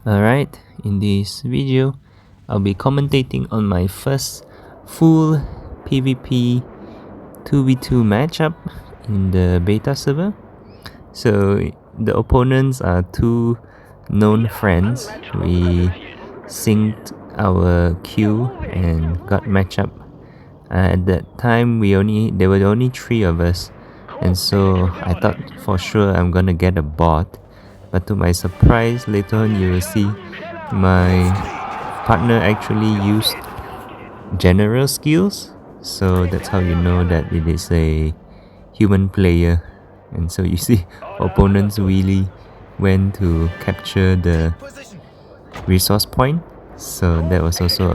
Alright, in this video, I'll be commentating on my first full PvP 2v2 matchup in the beta server. So the opponents are two known friends. We synced our queue and got matched up. At that time, there were only 3 of us, and so I thought for sure I'm gonna get a bot. But to my surprise, later on you will see my partner actually used general skills, so that's how you know that it is a human player. And so you see opponents really went to capture the resource point, so that was also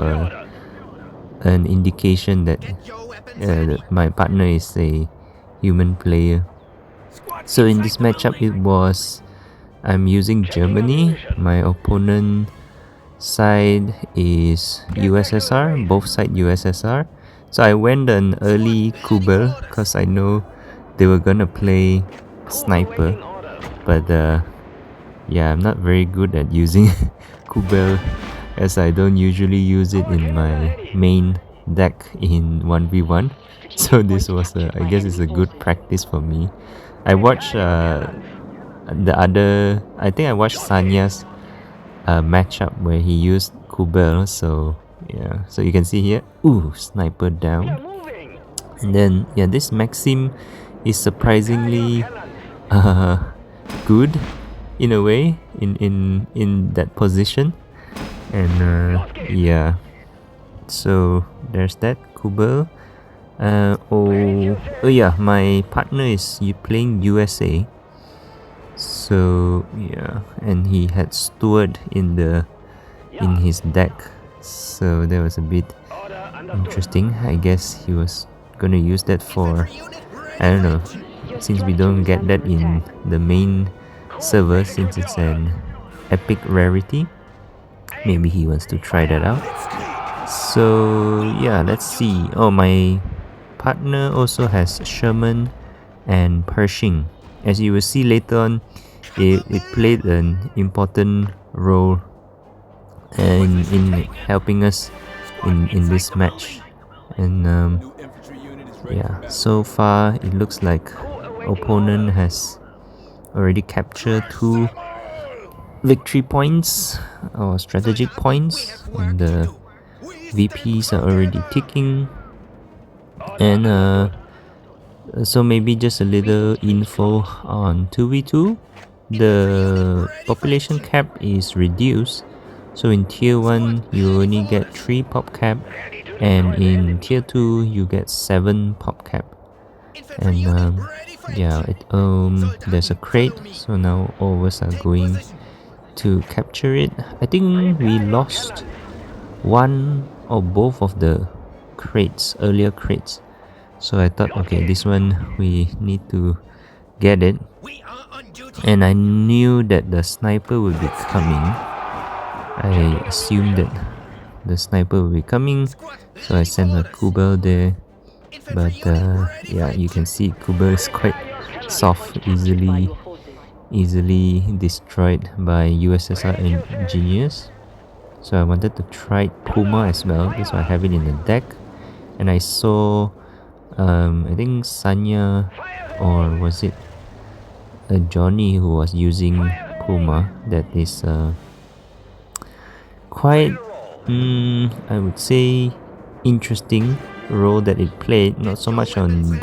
an indication that my partner is a human player. So in this matchup, I'm using Germany. My opponent side is USSR, both side USSR. So I went an early Kubel because I know they were gonna play sniper, but yeah, I'm not very good at using Kubel as I don't usually use it in my main deck in 1v1. So this was I guess it's a good practice for me. I watched I think I watched Sanya's matchup where he used Kubel, so yeah, so you can see here, ooh, sniper down. And then yeah, this Maxim is surprisingly good in a way in that position. And yeah, so there's that Kubel. Oh yeah, my partner is playing USA. So yeah, and he had Steward in his deck, so that was a bit interesting. I guess he was gonna use that for, I don't know, since we don't get that in the main server, since it's an epic rarity, maybe he wants to try that out. So yeah, let's see. Oh, my partner also has Sherman and Pershing. As you will see later on, it played an important role in helping us in this match. And yeah, so far it looks like opponent has already captured 2 victory points or strategic points, and the VPs are already ticking. And so maybe just a little info on 2v2. The population cap is reduced, so in tier 1 you only get 3 pop cap, and in tier 2 you get 7 pop cap. And yeah, there's a crate, so now all of us are going to capture it. I think we lost one or both of the earlier crates, so I thought, okay, this one we need to get it. And I knew that the sniper would be coming. I assumed that the sniper will be coming, so I sent a Kubel there. But yeah, you can see Kubel is quite soft, easily destroyed by USSR engineers. So I wanted to try Puma as well, that's why I have it in the deck. And I saw I think Sanya, or was it Johnny, who was using Puma. That is quite I would say interesting role that it played, not so much on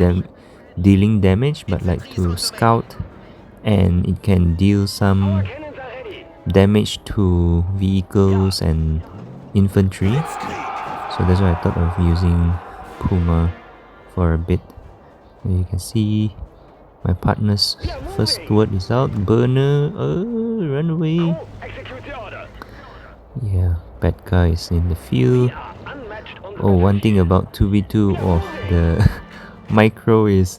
dealing damage, but like to scout, and it can deal some damage to vehicles and infantry. So that's why I thought of using Puma for a bit. And you can see my partner's first Steward is out. Burner, run away. Yeah, bad guy is in the field. Oh, one thing about 2v2, oh, the micro it's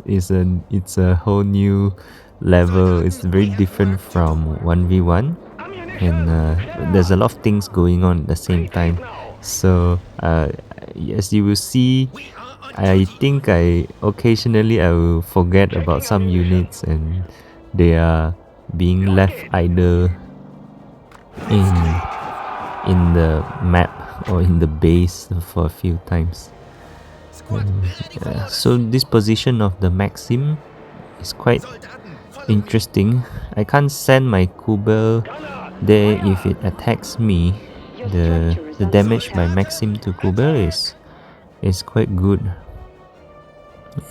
a whole new level. It's very different from 1v1, and there's a lot of things going on at the same time. So as you will see, I think occasionally I will forget about some units and they are being left idle in the map or in the base for a few times. Yeah. So this position of the Maxim is quite interesting. I can't send my Kubel there if it attacks me. The damage by Maxim to Kubel is quite good.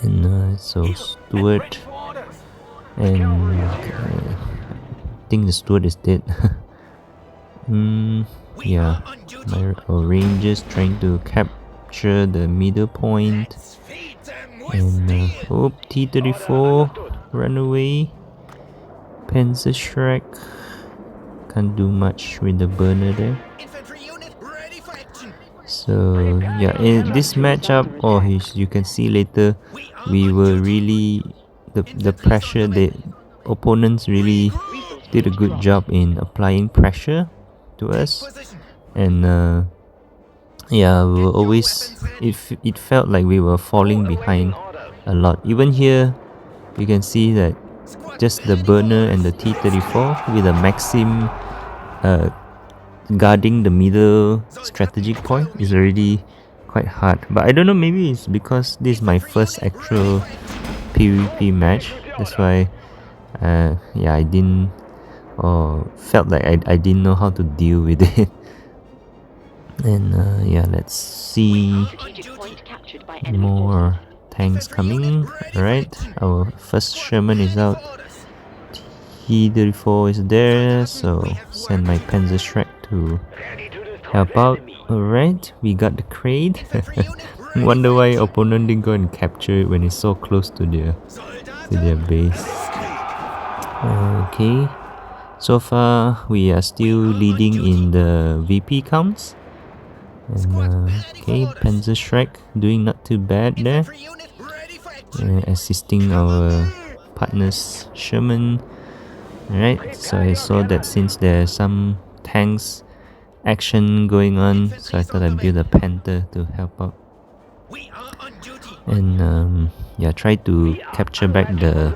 And so Stuart, and I think the Stuart is dead. Yeah, my Rangers trying to capture the middle point. And oh, T-34, run away. Panzerschreck, can't do much with the burner there. So yeah, in this matchup, or you can see later, we were really the pressure. The opponents really did a good job in applying pressure to us, and yeah, we were always, it felt like we were falling behind a lot. Even here, you can see that just the burner and the T-34 with a Maxim guarding the middle strategic point is already quite hard. But I don't know, maybe it's because this is my first actual PvP match. That's why yeah, I didn't, or felt like I didn't know how to deal with it. And yeah, let's see more tanks coming. Alright, our first Sherman is out. T-34 is there, so send my Panzerschreck to help out. Alright, we got the crate. Wonder why opponent didn't go and capture it when it's so close to their base. Okay, so far we are still leading in the VP counts. And okay, Panzerschreck doing not too bad there, assisting our partners Sherman. Alright, so I saw that since there's some tanks action going on, so I thought I'd build a Panther to help out. And yeah, try to capture back the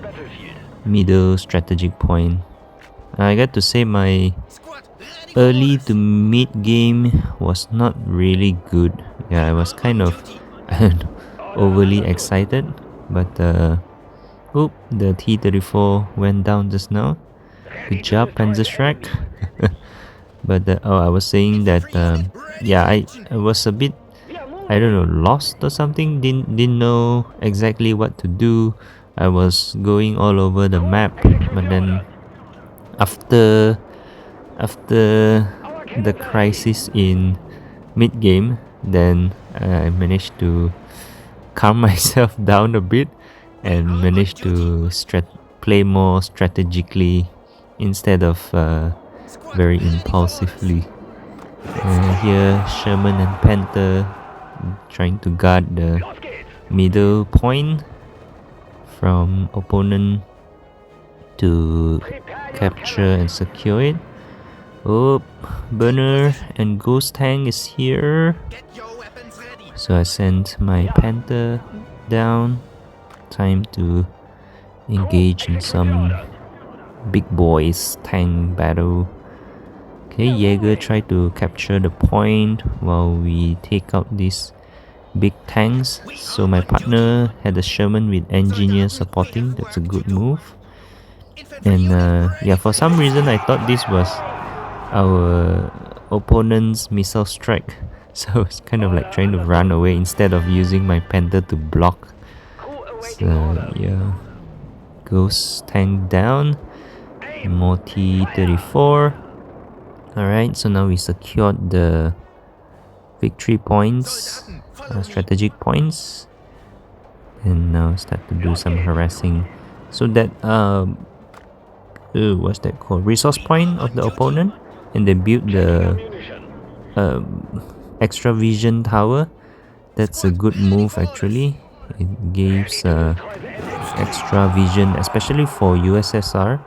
middle strategic point. I got to say my early to mid game was not really good. Yeah, I was kind of overly excited, but oh, the T-34 went down just now. Good job, Panzerschreck. But oh, I was saying that yeah, I was a bit, I don't know, lost or something. Didn't know exactly what to do. I was going all over the map, but then after the crisis in mid game, then I managed to calm myself down a bit and managed to play more strategically instead of very impulsively. Here Sherman and Panther trying to guard the middle point from opponent to capture and secure it. Oh, burner and ghost tank is here, so I sent my Panther down. Time to engage in some big boys tank battle. Okay, Jaeger try to capture the point while we take out these big tanks. So my partner had a Sherman with engineer supporting. That's a good move. And yeah, for some reason I thought this was our opponent's missile strike, so it's kind of like trying to run away instead of using my Panther to block. So yeah, ghost tank down, more T-34. Alright, so now we secured the victory points, strategic points, and now start to do some harassing. So that what's that called? Resource point of the opponent, and they built the extra vision tower. That's a good move actually. It gives extra vision, especially for USSR.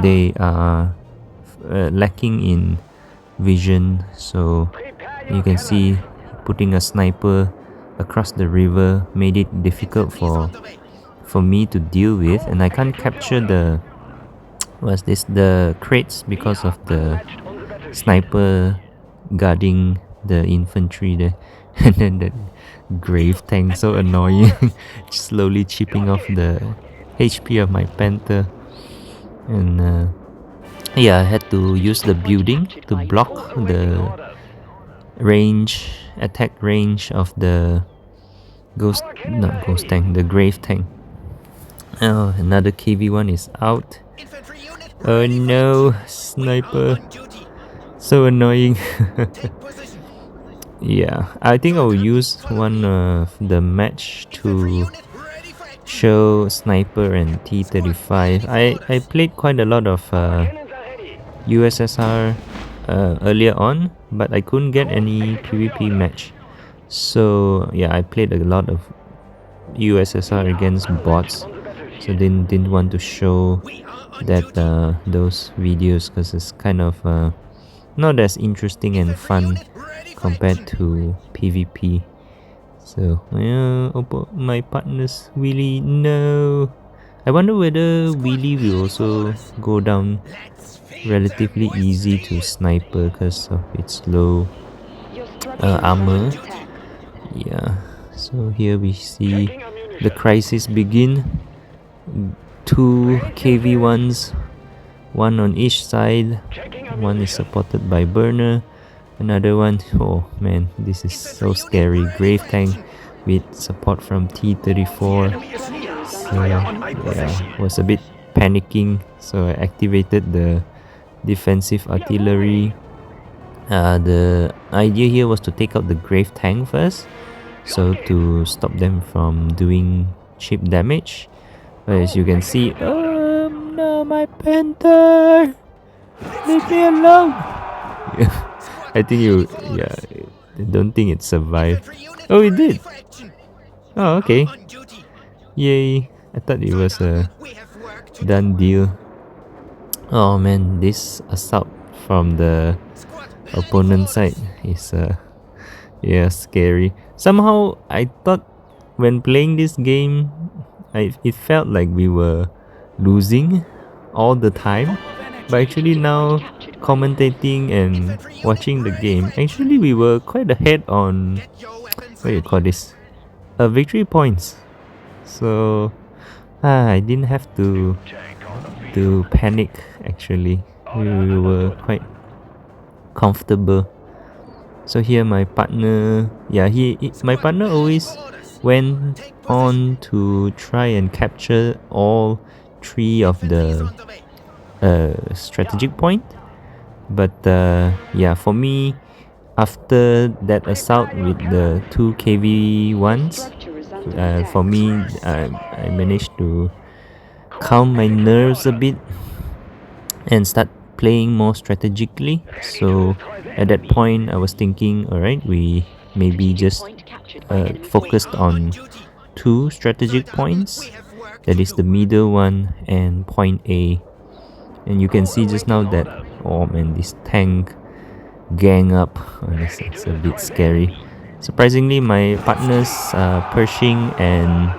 They are lacking in vision, so you can see putting a sniper across the river made it difficult for me to deal with, and I can't capture the the crates because of the sniper guarding the infantry there. And then the grave tank, so annoying. Slowly chipping off the HP of my Panther. And yeah, I had to use the building to block the attack range of the the grave tank. Oh, another KV1 is out. Oh no, sniper. So annoying. Yeah, I think I'll use one of the match to show sniper and T-35. I played quite a lot of USSR earlier on, but I couldn't get any PvP match. So yeah, I played a lot of USSR against bots, so didn't want to show that those videos because it's kind of not as interesting and fun compared to PvP. So yeah, my partners Willy, no. I wonder whether Willy will also go down relatively easy to sniper because of its low armor. Yeah, so here we see the crisis begin. 2 KV1s, one on each side. One is supported by burner, another one, oh man, this is so scary. Grave tank with support from T-34. So yeah, was a bit panicking, so I activated the defensive artillery. The idea here was to take out the grave tank first, so to stop them from doing chip damage. But as you can see, no, my Panther, leave me alone. I think I don't think it survived. Oh, it did. Oh, okay. Yay! I thought it was a done deal. Oh man, this assault from the opponent side is scary. Somehow I thought when playing this game, it felt like we were losing all the time, but actually now commentating and watching the game, actually we were quite ahead on what do you call this? Victory points. So I didn't have to panic. Actually, we were quite comfortable. So here my partner, my partner always went on to try and capture all 3 of the strategic point. But yeah, for me, after that assault with the 2 KV1s, for me, I managed to calm my nerves a bit and start playing more strategically. So at that point, I was thinking, alright, we maybe just focused on 2 strategic points. That is the middle one and point A. And you can see just now that, oh man, this tank gang up. It's a bit scary. Surprisingly, my partners Pershing and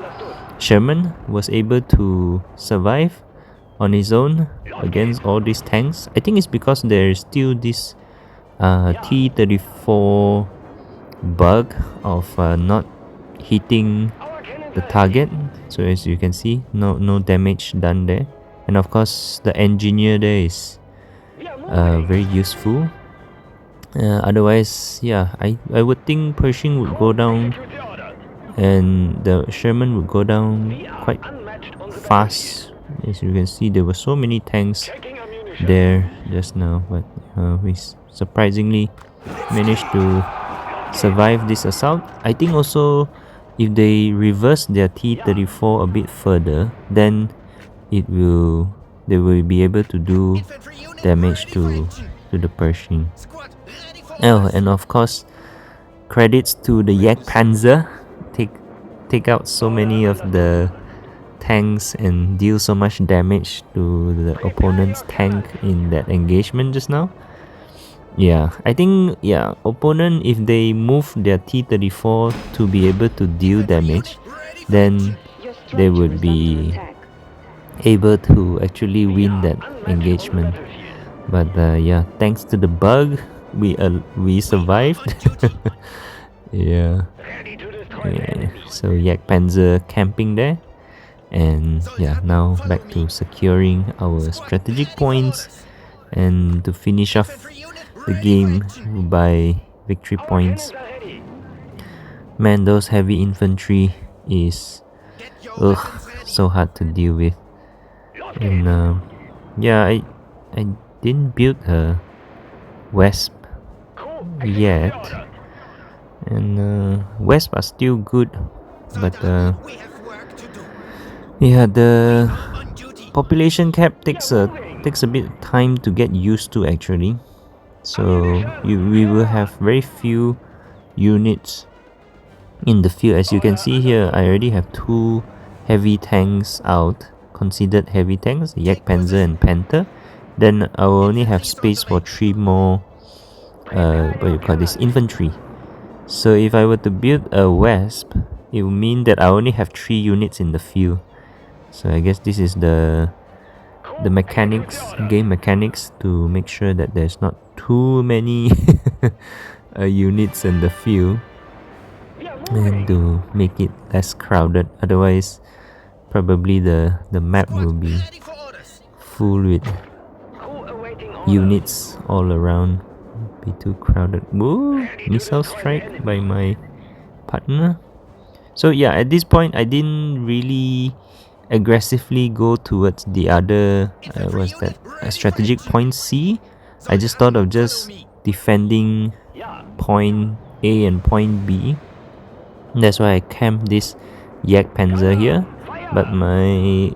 Sherman was able to survive on his own against all these tanks. I think it's because there's still this T-34 bug of not hitting the target. So as you can see, no damage done there. And of course, the engineer there is very useful. Otherwise, yeah, I would think Pershing would go down and the Sherman would go down quite fast. As you can see, there were so many tanks there just now, but we surprisingly managed to survive this assault. I think also if they reverse their T-34 a bit further, then they will be able to do damage to the Pershing. Oh, and of course, credits to the Jagdpanzer. Take out so many of the tanks and deal so much damage to the opponent's tank in that engagement just now. Yeah, I think opponent, if they move their T-34 to be able to deal damage, then they would be able to actually win that engagement. But yeah, thanks to the bug, we survived. Yeah. Yeah. So Yak Panzer camping there, and yeah, now back to securing our strategic points and to finish off the game by victory points. Man, those heavy infantry is so hard to deal with. And yeah, I didn't build a Wesp yet, and Wesp are still good, but yeah, the population cap takes a bit of time to get used to actually. So we will have very few units in the field. As you can see here, I already have 2 heavy tanks out, considered heavy tanks, Yak Panzer and Panther. Then I will only have space for 3 more what you call this, infantry. So if I were to build a Wasp, it would mean that I only have 3 units in the field. So I guess this is the game mechanics to make sure that there's not too many units in the field, and to make it less crowded. Otherwise, probably the map will be full with units all around. Be too crowded. Whoa! Missile strike by my partner. So yeah, at this point I didn't really aggressively go towards the other strategic point C. I just thought of just defending point A and point B. That's why I camped this Yak Panzer here. But my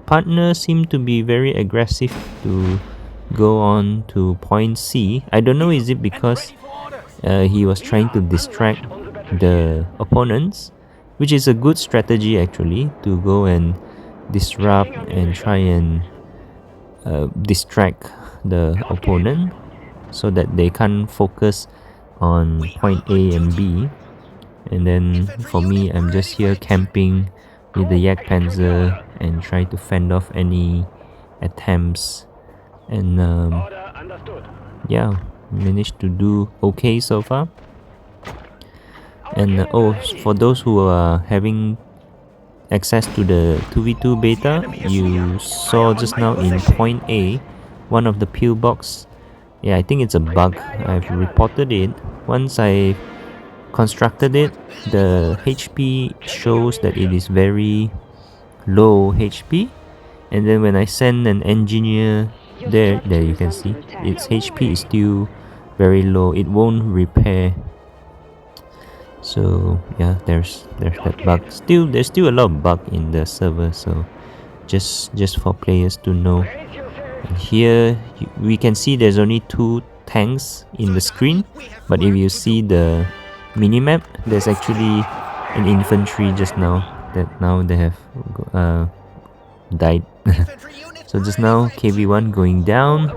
partner seemed to be very aggressive to go on to point C. I don't know, is it because he was trying to distract the opponents, which is a good strategy actually, to go and disrupt and try and distract the opponent so that they can't focus on point A and B. And then for me, I'm just here camping with the Yak Panzer and try to fend off any attempts, and yeah, managed to do okay so far. And oh, for those who are having access to the 2v2 beta, you saw just now in point A, one of the pillbox, yeah, I think it's a bug. I've reported it. Once I constructed it, the HP shows that it is very low HP, and then when I send an engineer there you can see its HP is still very low. It won't repair. So yeah, there's that bug. There's still a lot of bug in the server, so just for players to know. And here we can see there's only 2 tanks in the screen, but if you see the minimap, there's actually an infantry just now that now they have died. So just now KV1 going down,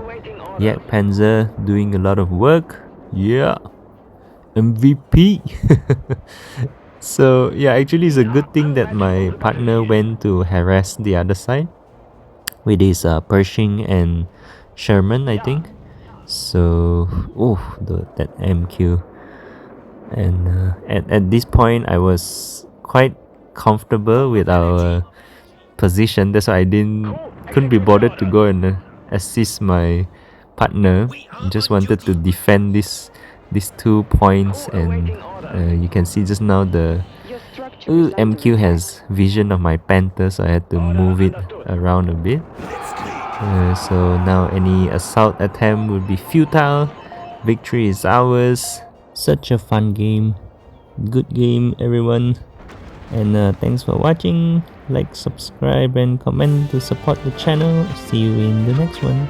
Yak Panzer doing a lot of work. Yeah, MVP. So yeah, actually it's a good thing that my partner went to harass the other side with his Pershing and Sherman, I think. So that MQ. And at this point I was quite comfortable with our position. That's why I couldn't be bothered to go and assist my partner. Just wanted to defend these 2 points, and you can see just now the MQ has vision of my Panther, so I had to move it around a bit. So now any assault attempt would be futile. Victory is ours. Such a fun game. Good game, everyone. And thanks for watching. Like, subscribe and comment to support the channel. See you in the next one.